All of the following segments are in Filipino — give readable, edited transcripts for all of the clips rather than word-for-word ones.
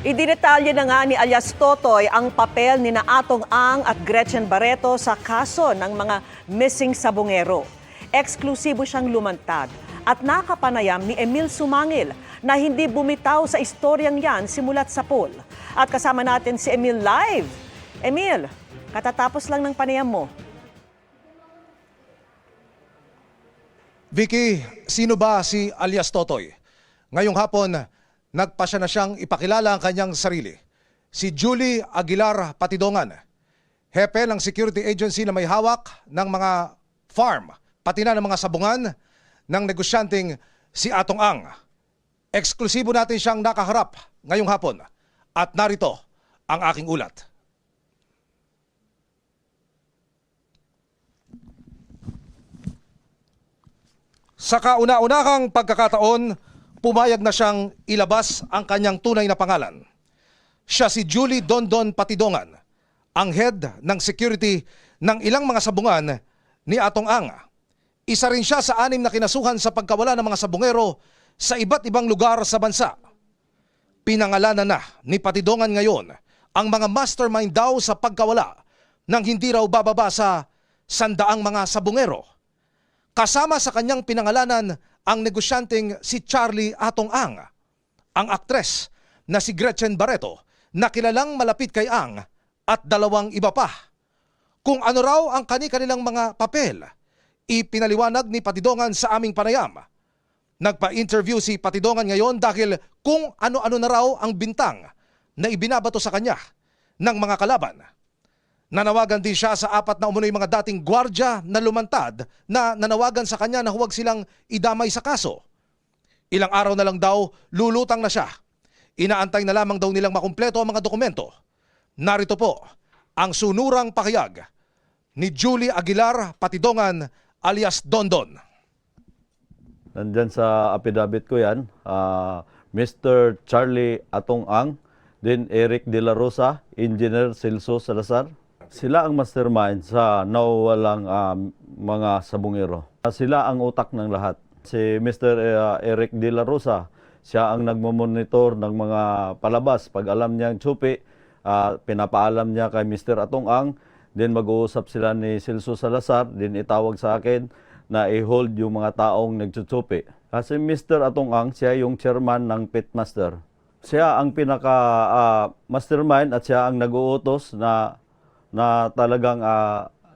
Idinetalye na nga ni alias Totoy ang papel ni Atong Ang at Gretchen Barreto sa kaso ng mga missing sabongero. Eksklusibo siyang lumantad at nakapanayam ni Emil Sumangil na hindi bumitaw sa istoryang yan simulat sa pool. At kasama natin si Emil live. Emil, katatapos lang ng panayam mo. Vicky, sino ba si alias Totoy? Ngayong hapon, nagpasya na siyang ipakilala ang kanyang sarili. Si Julie Aguilar Patidongan, hepe ng security agency na may hawak ng mga farm, pati na ng mga sabungan ng negosyanteng si Atong Ang. Eksklusibo natin siyang nakaharap ngayong hapon at narito ang aking ulat. Sa kauna-unahang pagkakataon, pumayag na siyang ilabas ang kanyang tunay na pangalan. Siya si Julie Dondon Patidongan, ang head ng security ng ilang mga sabungan ni Atong Ang. Isa rin siya sa 6 na kinasuhan sa pagkawala ng mga sabungero sa iba't ibang lugar sa bansa. Pinangalanan na ni Patidongan ngayon ang mga mastermind daw sa pagkawala ng hindi raw bababa sa 100 mga sabungero. Kasama sa kanyang pinangalanan ang negosyanteng si Charlie Atong Ang, ang aktres na si Gretchen Barreto na kilalang malapit kay Ang at 2 iba pa. Kung ano raw ang kani-kanilang mga papel, ipinaliwanag ni Patidongan sa aming panayam. Nagpa-interview si Patidongan ngayon dahil kung ano-ano na raw ang bintang na ibinabato sa kanya ng mga kalaban. Nanawagan din siya sa 4 na umunoy mga dating gwardya na lumantad na nanawagan sa kanya na huwag silang idamay sa kaso. Ilang araw na lang daw, lulutang na siya. Inaantay na lamang daw nilang makumpleto ang mga dokumento. Narito po ang sunurang pakayag ni Julie Aguilar Patidongan alias Dondon. Nandyan sa affidavit ko yan, Mr. Charlie Atong Ang, then Eric De La Rosa, Engineer Celso Salazar. Sila ang mastermind sa nawawalang mga sabungero. Sila ang utak ng lahat. Si Mr. Eric De La Rosa, siya ang nagmamonitor ng mga palabas. Pag alam niyang tsupi, pinapaalam niya kay Mr. Atong Ang, then mag-uusap sila ni Celso Salazar, then itawag sa akin na i-hold yung mga taong nagtsutsupi. Kasi Mr. Atong Ang, siya yung chairman ng Pitmaster. Siya ang pinaka-mastermind at siya ang nag-uutos na talagang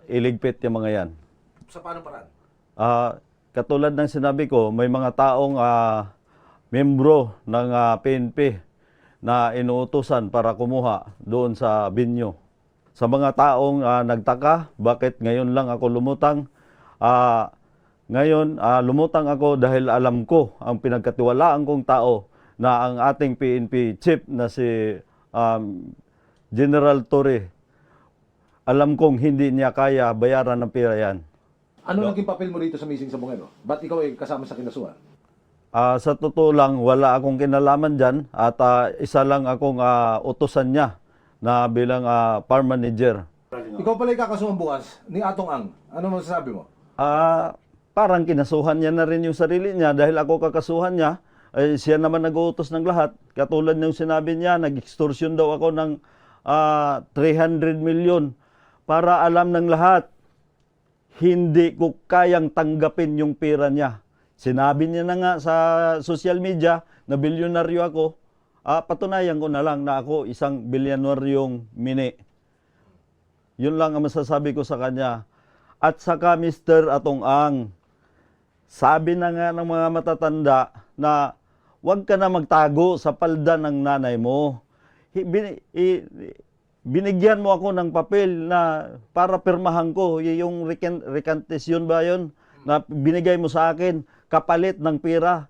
iligpit yung mga yan. Sa paano paraan? Katulad ng sinabi ko, may mga taong membro ng PNP na inuutosan para kumuha doon sa binyo. Sa mga taong nagtaka, bakit ngayon lang ako lumutang? Ngayon, lumutang ako dahil alam ko ang pinagkatiwalaan kong tao na ang ating PNP chief na si General Torre. Alam kong hindi niya kaya bayaran ng pera yan. Ano naging papel mo dito sa missing sabungero? Ba't ikaw ay kasama sa kinasuhan? Sa totoo lang, wala akong kinalaman dyan at isa lang akong utusan niya na bilang farm manager. Ikaw pala kakasuhan bukas ni Atong Ang. Ano masasabi mo? Parang kinasuhan niya na rin yung sarili niya dahil ako kakasuhan niya. Siya naman nag-uutos ng lahat. Katulad ng sinabi niya, nag-extortion daw ako ng 300 million. Para alam ng lahat, hindi ko kayang tanggapin yung pera niya. Sinabi niya na nga sa social media na bilyonaryo ako. Patunayan ko na lang na ako isang bilyonaryong mini. Yun lang ang masasabi ko sa kanya. At saka Mr. Atong Ang, sabi na nga ng mga matatanda na huwag ka na magtago sa palda ng nanay mo. Binigyan mo ako ng papel na para pirmahan ko, yung recantation ba yun, na binigay mo sa akin, kapalit ng pera.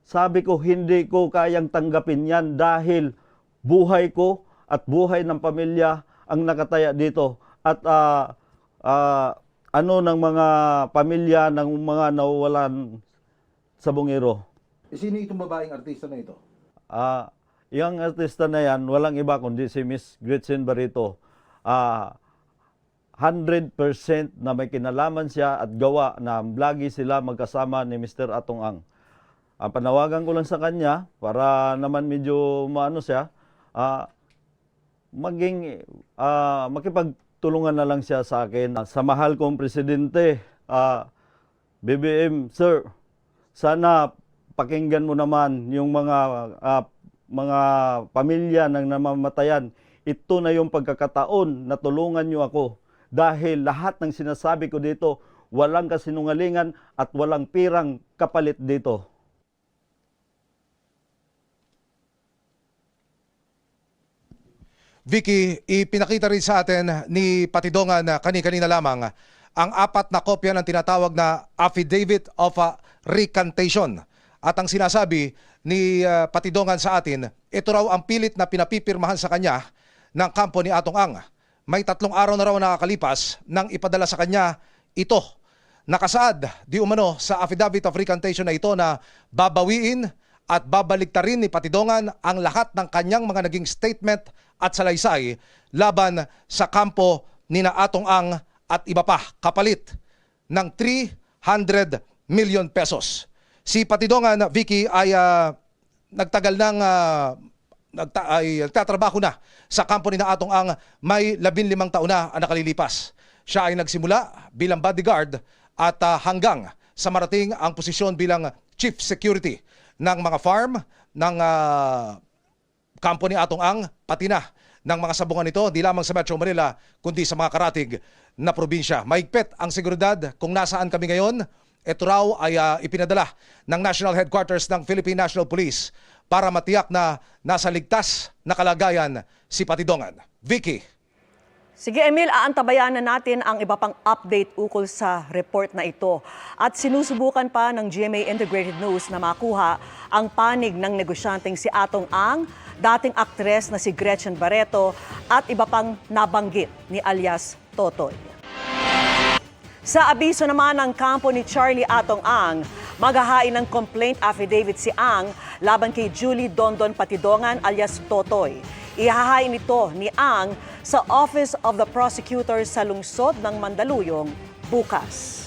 Sabi ko, hindi ko kayang tanggapin yan dahil buhay ko at buhay ng pamilya ang nakataya dito. At ano ng mga pamilya ng mga nawawalan sa bungero. Sino itong babaeng artista na ito? Yung artista na yan, walang iba kundi si Miss Gretchen Barreto. 100% na may kinalaman siya at gawa na lagi sila magkasama ni Mr. Atong Ang. Panawagan ko lang sa kanya para naman medyo maano siya, makipagtulungan na lang siya sa akin. Sa mahal kong presidente, BBM, sir, sana pakinggan mo naman yung mga pamilya ng namamatayan. Ito na yung pagkakataon na tulungan niyo ako. Dahil lahat ng sinasabi ko dito, walang kasinungalingan at walang pirang kapalit dito. Vicky, ipinakita rin sa atin ni Patidongan na kani-kanina lamang ang 4 na kopya ng tinatawag na Affidavit of Recantation. At ang sinasabi ni Patidongan sa atin, ito raw ang pilit na pinapipirmahan sa kanya ng kampo ni Atong Ang. May 3 araw na raw nakakalipas nang ipadala sa kanya ito. Nakasaad di umano sa Affidavit of Recantation na ito na babawiin at babaliktarin ni Patidongan ang lahat ng kanyang mga naging statement at salaysay laban sa kampo ni na Atong Ang at iba pa kapalit ng 300 million pesos. Si Patidongan, Vicky, ay nagtagal ng nagtatrabaho na sa kampo ni na Atong Ang, may 15 taon na ang nakalilipas. Siya ay nagsimula bilang bodyguard at hanggang sa marating ang posisyon bilang chief security ng mga farm ng kampo ni Atong Ang, pati na ng mga sabungan nito, di lamang sa Metro Manila, kundi sa mga karatig na probinsya. Mahigpit ang seguridad kung nasaan kami ngayon. Ito raw ay ipinadala ng National Headquarters ng Philippine National Police para matiyak na nasa ligtas na kalagayan si Patidongan. Vicky. Sige Emil, aantabayan na natin ang iba pang update ukol sa report na ito. At sinusubukan pa ng GMA Integrated News na makuha ang panig ng negosyanteng si Atong Ang, dating aktres na si Gretchen Barreto at iba pang nabanggit ni alias Totoy. Sa abiso naman ng kampo ni Charlie Atong Ang, maghahain ng complaint affidavit si Ang laban kay Julie Dondon Patidongan alias Totoy. Ihahain ito ni Ang sa Office of the Prosecutor sa lungsod ng Mandaluyong bukas.